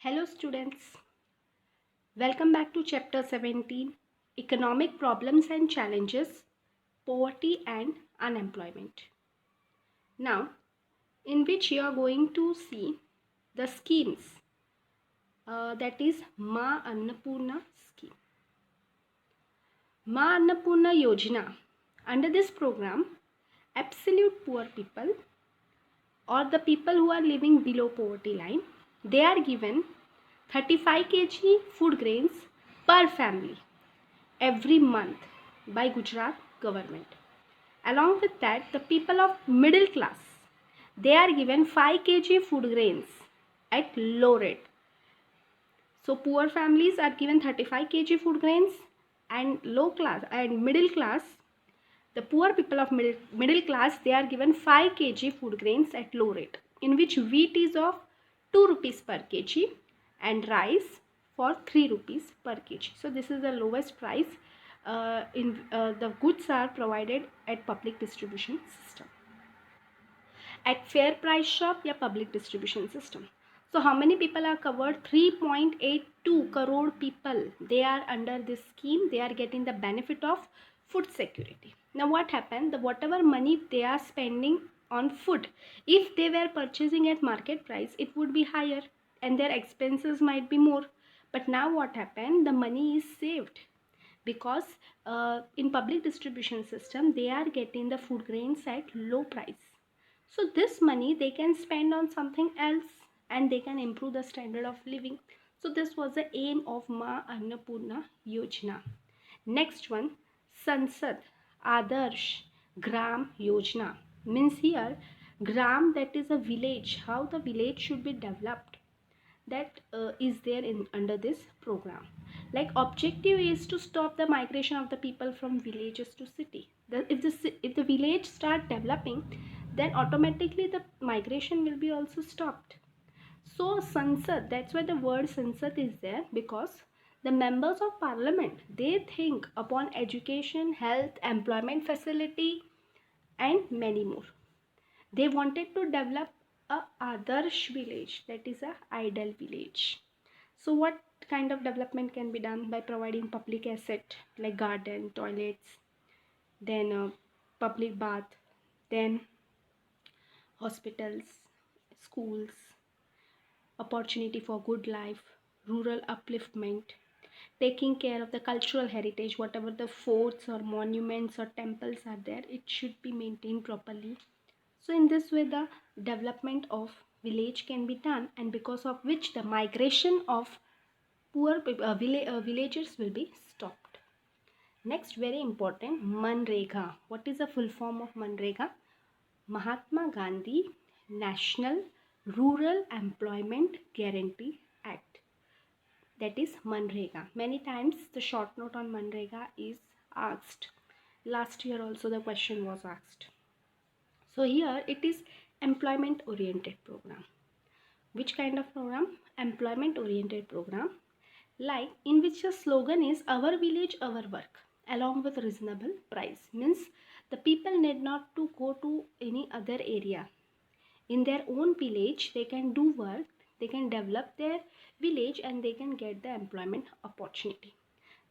Hello students, welcome back to chapter 17, Economic Problems and Challenges, Poverty and Unemployment. Now, in which you are going to see the schemes, that is Ma Annapurna scheme. Ma Annapurna Yojana. Under this program, absolute poor people or the people who are living below poverty line, they are given 35 kg food grains per family every month by Gujarat government. Along with that, the people of middle class, they are given 5 kg food grains at low rate. So poor families are given 35 kg food grains, and low class and middle class, the poor people of middle class, they are given 5 kg food grains at low rate, in which wheat is of 2 rupees per kg and rice for 3 rupees per kg. So this is the lowest price the goods are provided at public distribution system. At fair price shop या public distribution system. So how many people are covered? 3.82 crore people. They are under this scheme. They are getting the benefit of food security. Now what happened? The whatever money they are spending on food, if they were purchasing at market price, it would be higher and their expenses might be more. But now what happened? The money is saved because in public distribution system they are getting the food grains at low price. So this money they can spend on something else and they can improve the standard of living. So this was the aim of Ma Annapurna Yojana. Next one, Sansad Adarsh Gram Yojana. Means here Gram, that is a village, how the village should be developed, that is there in under this program. Like objective is to stop the migration of the people from villages to city. If the village start developing, then automatically the migration will be also stopped. So Sansad, that's why the word Sansad is there, because the members of parliament, they think upon education, health, employment facility and many more. They wanted to develop a Adarsh village, that is a ideal village. So what kind of development can be done? By providing public asset like garden, toilets, then public bath, then hospitals, schools, opportunity for good life, rural upliftment, taking care of the cultural heritage, whatever the forts or monuments or temples are there, it should be maintained properly. So in this way the development of village can be done, and because of which the migration of poor villagers will be stopped. Next, very important, Manrega. What is the full form of Manrega? Mahatma Gandhi National Rural Employment Guarantee Act. That is Manrega. Many times the short note on Manrega is asked. Last year also the question was asked. So here it is employment oriented program. Which kind of program? Employment oriented program, like in which the slogan is our village our work along with reasonable price. Means the people need not to go to any other area. In their own village they can do work, they can develop their village and they can get the employment opportunity.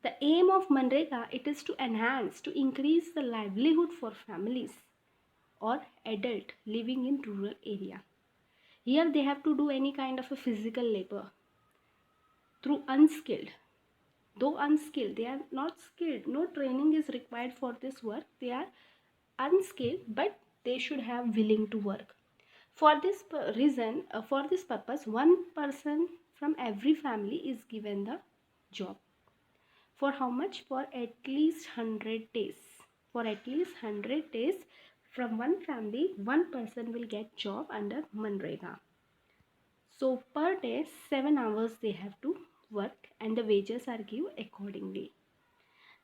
The aim of Manrega, it is to enhance, to increase the livelihood for families or adult living in rural area. Here they have to do any kind of a physical labor through unskilled. Though unskilled, they are not skilled. No training is required for this work. They are unskilled, but they should have willing to work. For this reason, for this purpose, one person from every family is given the job. For how much? For at least 100 days. For at least 100 days, from one family, one person will get job under Manrega. So per day 7 hours they have to work and the wages are given accordingly.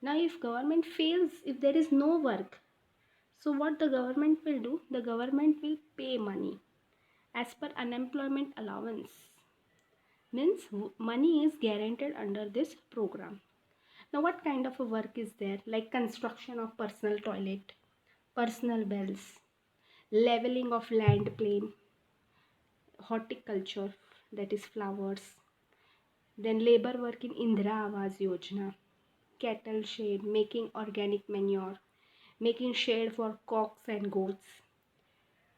Now if government fails, if there is no work, so what the government will do? The government will pay money as per unemployment allowance. Means money is guaranteed under this program. Now what kind of a work is there? Like construction of personal toilet, personal wells, leveling of land plane, horticulture, that is flowers, Then labor work in Indira Awas Yojana, cattle shed, making organic manure, making shed for cocks and goats,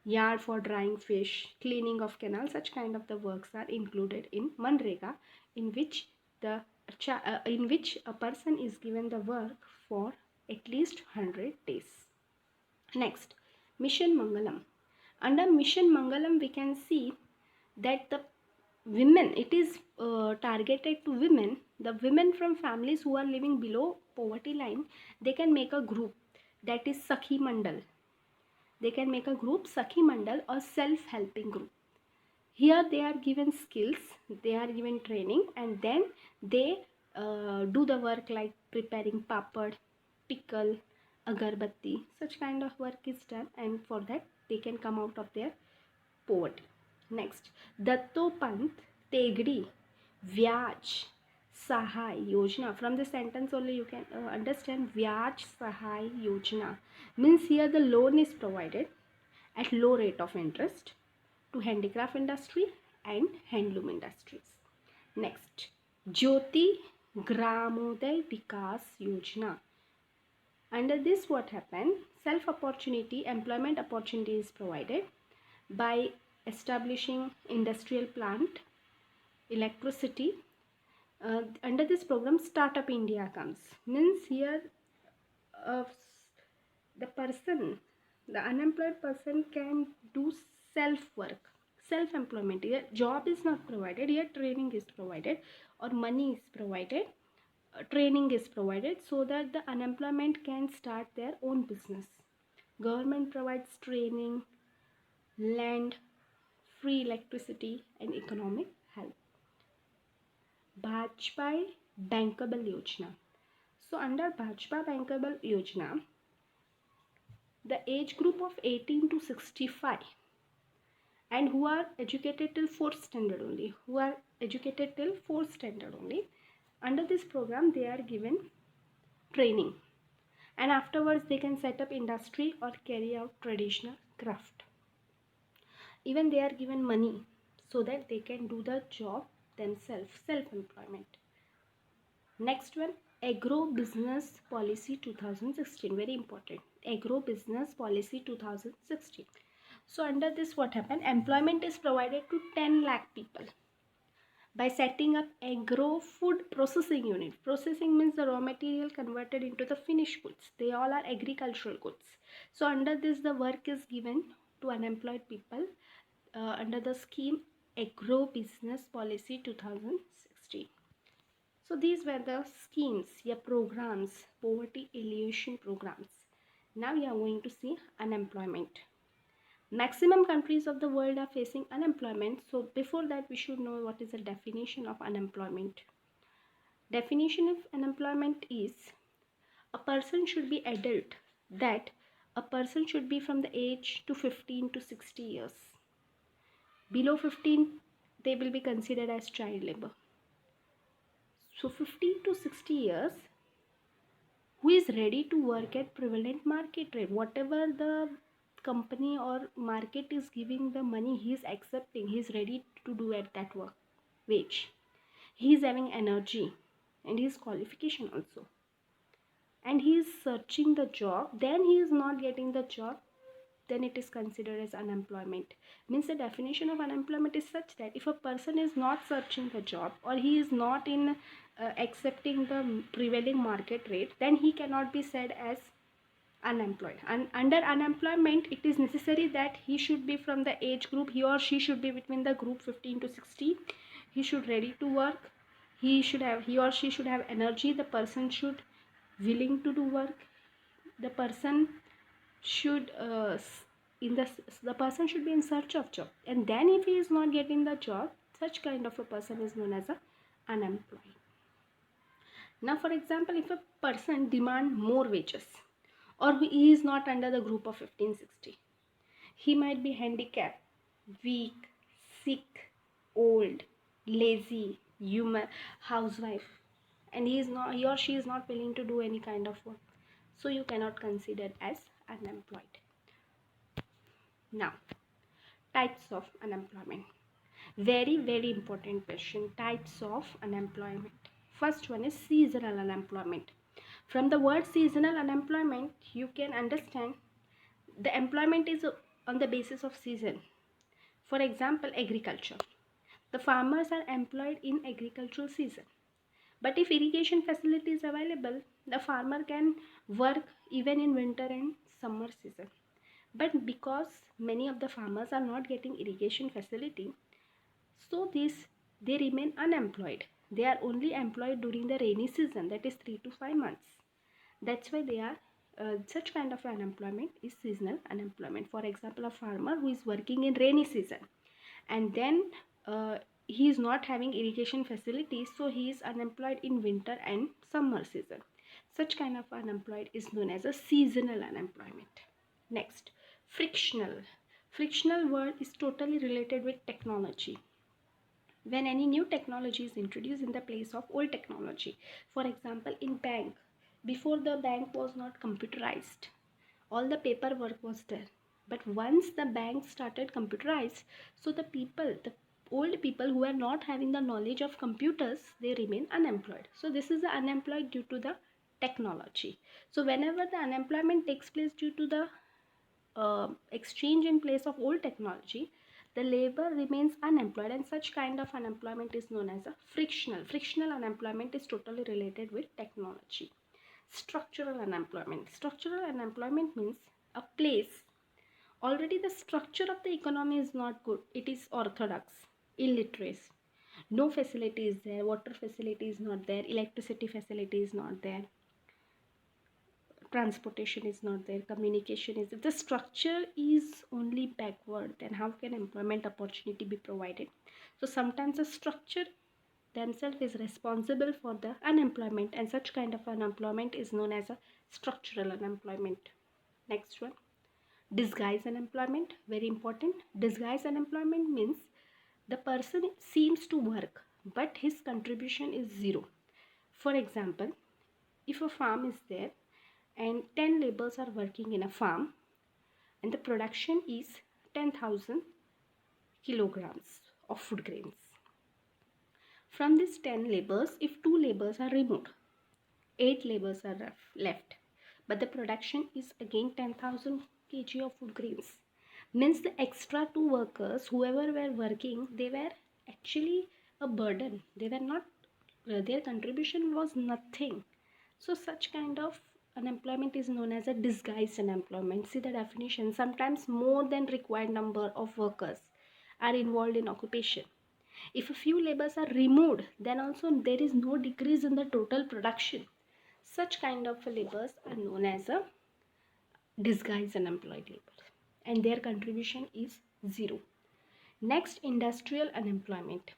yard for drying fish, cleaning of canals. Such kind of the works are included in Manrega, in which the in which a person is given the work for at least 100 days. Next, Mission Mangalam. Under Mission Mangalam, we can see that the women, it is targeted to women. The women from families who are living below poverty line, they can make a group, that is Sakhi Mandal. They can make a group, Sakhi Mandal, or self-helping group. Here they are given skills, they are given training, and then they do the work like preparing papad, pickle, agarbatti. Such kind of work is done, and for that they can come out of their poverty. Next, Dattopant Tegdi Vyaj Sahay Yojana. From the sentence only you can understand Vyaj Sahay Yojana. Means here the loan is provided at low rate of interest to handicraft industry and handloom industries. Next, Jyoti Gramoday Vikas Yojana. Under this, what happened? Self-opportunity, employment opportunity is provided by establishing industrial plant, electricity. Under this program, Startup India comes. Means here, uh, the person, the unemployed person can do self-work, self-employment. Here, job is not provided. Here, training is provided, or money is provided. Training is provided so that the unemployment can start their own business. Government provides training, land, free electricity, and economic help. Bajpai Bankable Yojana. So under Bajpa Bankable Yojana, the age group of 18 to 65 and who are educated till 4th standard only, under this program they are given training, and afterwards they can set up industry or carry out traditional craft. Even they are given money so that they can do the job themselves, self-employment. Next one, Agro Business Policy 2016, very important. Agro Business Policy 2016. So under this, what happened? Employment is provided to 10 lakh people by setting up agro food processing unit. Processing means the raw material converted into the finished goods. They all are agricultural goods. So under this, the work is given to unemployed people under the scheme Agro Business Policy 2016. So these were the schemes, programs, poverty alleviation programs. Now we are going to see unemployment. Maximum countries of the world are facing unemployment. So before that, we should know what is the definition of unemployment. Definition of unemployment is a person should be adult, that a person should be from the age to 15 to 60 years. Below 15, they will be considered as child labor. So 15 to 60 years, who is ready to work at prevalent market rate. Whatever the company or market is giving the money, he is accepting, he is ready to do at that work wage. He is having energy and his qualification also. And he is searching the job, then he is not getting the job, then it is considered as unemployment. Means the definition of unemployment is such that if a person is not searching the job, or he is not in accepting the prevailing market rate, then he cannot be said as unemployed. And under unemployment, it is necessary that he should be from the age group, he or she should be between the group 15 to 60. He should ready to work, he or she should have energy, the person should willing to do work, the person should the person should be in search of job, and then if he is not getting the job, such kind of a person is known as a unemployed. Now for example, if a person demand more wages, or he is not under the group of 15-60, he might be handicapped, weak, sick, old, lazy, human, housewife, and he or she is not willing to do any kind of work, so you cannot consider as unemployed. Now, types of unemployment. Very important question. Types of unemployment. First one is seasonal unemployment. From the word seasonal unemployment, you can understand the employment is on the basis of season. For example, agriculture. The farmers are employed in agricultural season. But if irrigation facility is available, the farmer can work even in winter and summer season. But because many of the farmers are not getting irrigation facility, so they remain unemployed. They are only employed during the rainy season, that is 3 to 5 months. That's why they are such kind of unemployment is seasonal unemployment. For example, a farmer who is working in rainy season and then he is not having irrigation facilities, so he is unemployed in winter and summer season. Such kind of unemployed is known as a seasonal unemployment. Next, frictional. Frictional word is totally related with technology. When any new technology is introduced in the place of old technology. For example, in bank, before the bank was not computerized, all the paperwork was there. But once the bank started computerized, so the old people who are not having the knowledge of computers, they remain unemployed. So this is the unemployed due to the technology. So whenever the unemployment takes place due to the exchange in place of old technology, the labor remains unemployed, and such kind of unemployment is known as a frictional. Frictional unemployment is totally related with technology. Structural unemployment. Structural unemployment means a place already the structure of the economy is not good. It is orthodox, illiterate. No facility is there, water facility is not there, electricity facility is not there, transportation is not there, communication is, if the structure is only backward, then how can employment opportunity be provided? So sometimes the structure themselves is responsible for the unemployment, and such kind of unemployment is known as a structural unemployment. Next one, disguise unemployment. Very important. Disguise unemployment means the person seems to work but his contribution is zero. For example, if a farm is there and 10 laborers are working in a farm and the production is 10,000 kilograms of food grains. From these 10 laborers, if 2 laborers are removed, 8 laborers are left, but the production is again 10,000 kg of food grains. Means the extra 2 workers, whoever were working, they were actually a burden. They were not, their contribution was nothing. So such kind of unemployment is known as a disguised unemployment. See the definition. Sometimes more than required number of workers are involved in occupation. If a few laborers are removed, then also there is no decrease in the total production. Such kind of laborers are known as a disguised unemployed labor, and their contribution is zero. Next, industrial unemployment.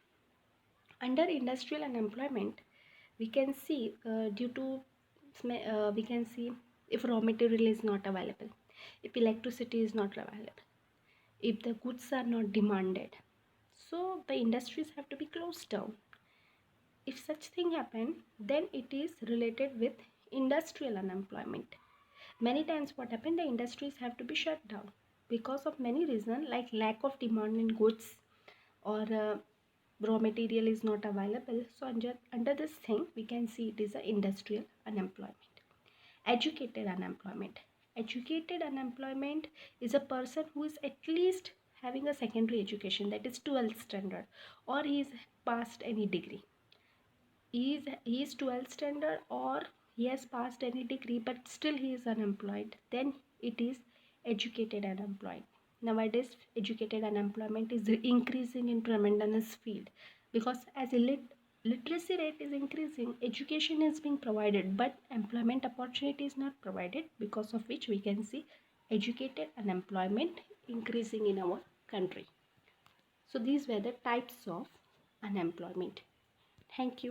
Under industrial unemployment, we can see we can see if raw material is not available, if electricity is not available, if the goods are not demanded, so the industries have to be closed down. If such thing happen, then it is related with industrial unemployment. Many times what happen, the industries have to be shut down because of many reasons, like lack of demand in goods, or raw material is not available. So under this thing we can see it is a industrial unemployment. Educated unemployment. Educated unemployment is a person who is at least having a secondary education, that is 12th standard, or he is past any degree. He is 12th standard or he has passed any degree but still he is unemployed, then it is educated unemployed. Nowadays educated unemployment is increasing in tremendous field, because as literacy rate is increasing, education is being provided but employment opportunity is not provided, because of which we can see educated unemployment increasing in our country. So these were the types of unemployment. Thank you.